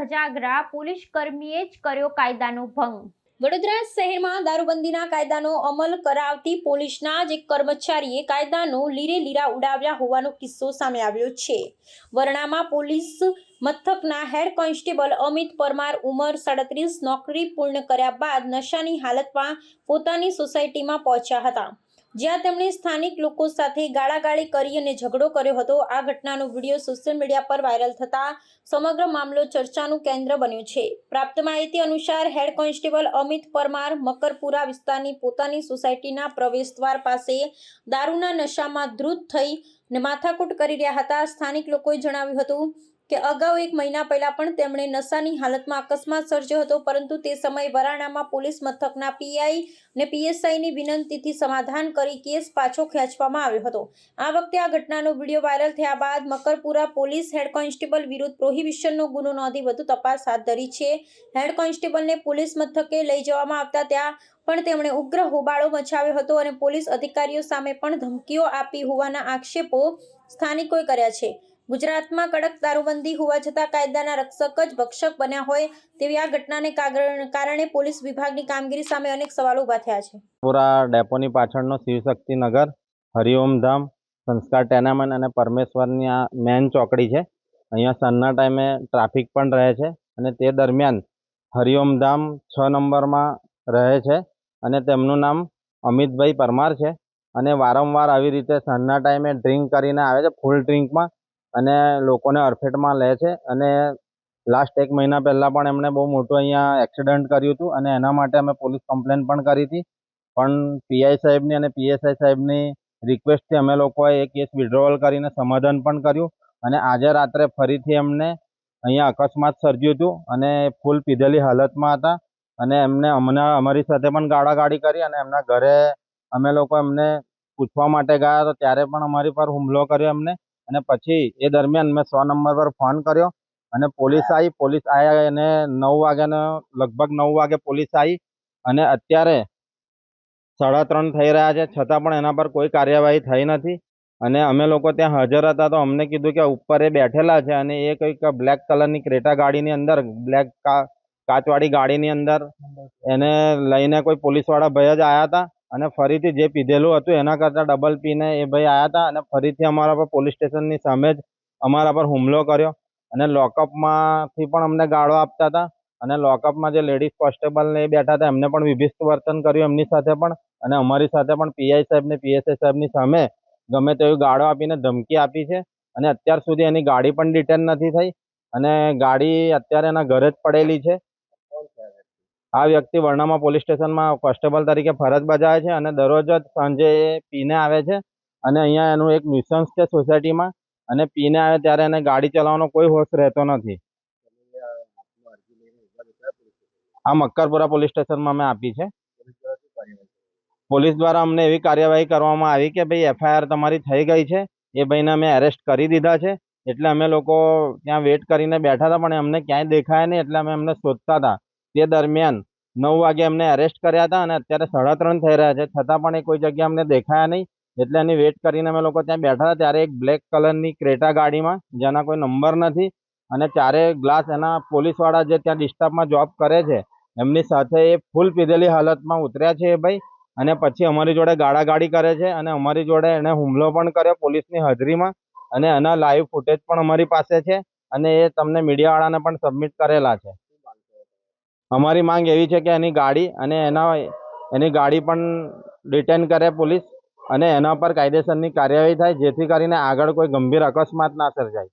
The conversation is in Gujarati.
ધજાગરા પોલીસ કર્મીએ જ કર્યો કાયદાનો ભંગ। વડોદરા શહેરમાં દારૂબંધીના કાયદાનો અમલ કરાવતી પોલીસના જ એક કર્મચારીએ કાયદાનો લીરે લીરા ઉડાવ્યા હોવાનો કિસ્સો સામે આવ્યો છે। વરણામાં પોલીસ મથકના હેડ કોન્સ્ટેબલ અમિત પરમાર ઉંમર 37 નોકરી પૂર્ણ કર્યા બાદ નશાની હાલતમાં પોતાની સોસાયટીમાં પહોંચ્યા હતા, જ્યાં તેમણે સ્થાનિક લોકો સાથે ગાળાગાળી કરી અને ઝઘડો કર્યો હતો। આ ઘટનાનો વિડીયો સોશિયલ મીડિયા પર વાયરલ થતા સમગ્ર મામલો ચર્ચાનું કેન્દ્ર બન્યો છે। પ્રાપ્ત માહિતી અનુસાર હેડ કોન્સ્ટેબલ અમિત પરમાર મકરપુરા વિસ્તારની પોતાની સોસાયટીના પ્રવેશદ્વાર પાસે દારૂના નશામાં ધૂત થઈને માથાકૂટ કરી રહ્યા હતા। સ્થાનિક લોકોએ જણાવ્યું હતું કે અગાઉ 1 મહિના પહેલા પણ તેમણે નશાની હાલતમાં અકસ્માત સર્જ્યો હતો, પરંતુ તે સમયે વરાણામાં પોલીસ મથકના પીઆઈ અને પીએસઆઈની વિનંતીથી સમાધાન કરી કેસ પાછો ખેંચવામાં આવ્યો હતો। આ વખતે આ ઘટનાનો વિડીયો વાયરલ થયા બાદ મકરપુરા પોલીસ હેડ કોન્સ્ટેબલ વિરુદ્ધ પ્રોહિબિશનનો ગુનો નોંધી વધુ તપાસ હાથ ધરી છે। હેડ કોન્સ્ટેબલને પોલીસ મથકે લઈ જવામાં આવતા ત્યાં પણ તેમણે ઉગ્ર હોબાળો મચાવ્યો હતો અને પોલીસ અધિકારીઓ સામે પણ ધમકીઓ આપી હોવાના આક્ષેપો સ્થાનિકોએ કર્યા છે। ગુજરાતમાં કડક દારૂબંધી હોવા છતાં કાયદાના રક્ષક જ ભક્ષક બન્યા હોય તેવી આ ઘટનાને કારણે પોલીસ વિભાગની કામગીરી સામે અનેક સવાલો ઊભા થયા છે। પૂરા ડેપોની પાછળનો શિવશક્તિ નગર, હરિઓમ ધામ, સંસ્કાર ટેનામેન્ટ અને પરમેશ્વરની આ મેન ચોકડી છે। અહીંયા સાંજના ટાઈમે ટ્રાફિક પણ રહે છે અને તે દરમિયાન હરિઓમ ધામ 6 નંબરમાં રહે છે અને તેમનું નામ અમિતભાઈ પરમાર છે અને વારંવાર આવી રીતે સાંજના ટાઈમે ડ્રિંક કરીને આવે છે, ફૂલ ડ્રિંકમાં, અને લોકોને અડફેટમાં લે છે। અને લાસ્ટ 1 મહિના પહેલાં પણ એમણે બહુ મોટું અહીંયા એક્સિડન્ટ કર્યું હતું અને એના માટે અમે પોલીસ કમ્પ્લેન પણ કરી હતી, પણ પીઆઈ સાહેબની અને પીએસઆઈ સાહેબની રિક્વેસ્ટથી અમે લોકોએ એ કેસ વિડ્રોવલ કરીને સમાધાન પણ કર્યું। અને આજે રાત્રે ફરીથી એમને અહીંયા અકસ્માત સર્જ્યું હતું અને ફૂલ પીધેલી હાલતમાં હતા અને એમને અમારી સાથે પણ ગાળાગાળી કરી અને એમના ઘરે અમે લોકો એમને પૂછવા માટે ગયા તો ત્યારે પણ અમારી પર હુમલો કર્યો એમને। અને પછી એ દરમિયાન મેં 100 નંબર પર ફોન કર્યો અને પોલીસ આવ્યા અને 9 વાગ્યાનો લગભગ 9 વાગે પોલીસ આવી અને અત્યારે 3:30 થઈ રહ્યા છે, છતાં પણ એના પર કોઈ કાર્યવાહી થઈ નથી। અને અમે લોકો ત્યાં હાજર હતા તો અમને કીધું કે ઉપર એ બેઠેલા છે અને એ કંઈક બ્લેક કલરની ક્રેટા ગાડીની અંદર, બ્લેક કાચવાળી ગાડીની અંદર એને લઈને કોઈ પોલીસવાળા ભાઈ જ આવ્યા હતા અને ફરીથી જે પીધેલું હતું એના કરતાં ડબલ પીને એ ભાઈ આવ્યા હતા અને ફરીથી અમારા પર પોલીસ સ્ટેશનની સામે જ અમારા પર હુમલો કર્યો અને લોકઅપમાંથી પણ અમને ગાળો આપતા હતા। અને લોકઅપમાં જે લેડીઝ કોન્સ્ટેબલ ને એ બેઠા હતા એમને પણ વિભિષ્ટ વર્તન કર્યું એમની સાથે પણ, અને અમારી સાથે પણ પીઆઈ સાહેબ ને પીએસઆઈ સાહેબની સામે ગમે તેવી ગાળો આપીને ધમકી આપી છે અને અત્યાર સુધી એની ગાડી પણ ડિટેન નથી થઈ અને ગાડી અત્યારે એના ઘરે જ પડેલી છે। આ વ્યક્તિ વરણામા પોલીસ સ્ટેશનમાં કોન્સ્ટેબલ તરીકે ફરજ બજાવે છે અને દરરોજ જ સાંજે પીને આવે છે અને અહીંયા એનું એક ન્યુસન્સ છે સોસાયટીમાં અને પીને આવે ત્યારે એને ગાડી ચલાવવાનો કોઈ હોશ રહેતો નથી। આ મક્કરપુરા પોલીસ સ્ટેશનમાં મેં આપી છે। પોલીસ દ્વારા અમને એવી કાર્યવાહી કરવામાં આવી કે ભાઈ એફઆઈઆર તમારી થઈ ગઈ છે, એ ભાઈને અમે એરેસ્ટ કરી દીધા છે। એટલે અમે લોકો ત્યાં વેટ કરીને બેઠા હતા પણ એમને ક્યાંય દેખાયા નહીં, એટલે અમે એમને શોધતા હતા। તે દરમિયાન 9 વાગે એમને એરેસ્ટ કર્યા હતા અને અત્યારે 3:30 થઈ રહ્યા છે, છતાં પણ એ કોઈ જગ્યાએ અમને દેખાયા નહીં। એટલે એની વેટ કરીને અમે લોકો ત્યાં બેઠા હતા ત્યારે એક બ્લેક કલરની ક્રેટા ગાડીમાં, જેના કોઈ નંબર નથી અને 4 ગ્લાસ એના પોલીસવાળા જે ત્યાં ડિસ્ટર્બમાં જોબ કરે છે એમની સાથે એ ફૂલ પીધેલી હાલતમાં ઉતર્યા છે એ ભાઈ, અને પછી અમારી જોડે ગાળાગાળી કરે છે અને અમારી જોડે એને હુમલો પણ કર્યો પોલીસની હાજરીમાં અને એના લાઈવ ફૂટેજ પણ અમારી પાસે છે અને એ તમને મીડિયાવાળાને પણ સબમિટ કરેલા છે। અમારી માંગ એવી છે કે એની ગાડી અને એની ગાડી પણ ડિટેન કરે પોલીસ અને એના પર કાયદેસરની કાર્યવાહી થાય, જેથી કરીને આગળ કોઈ ગંભીર અકસ્માત ના સર્જાય।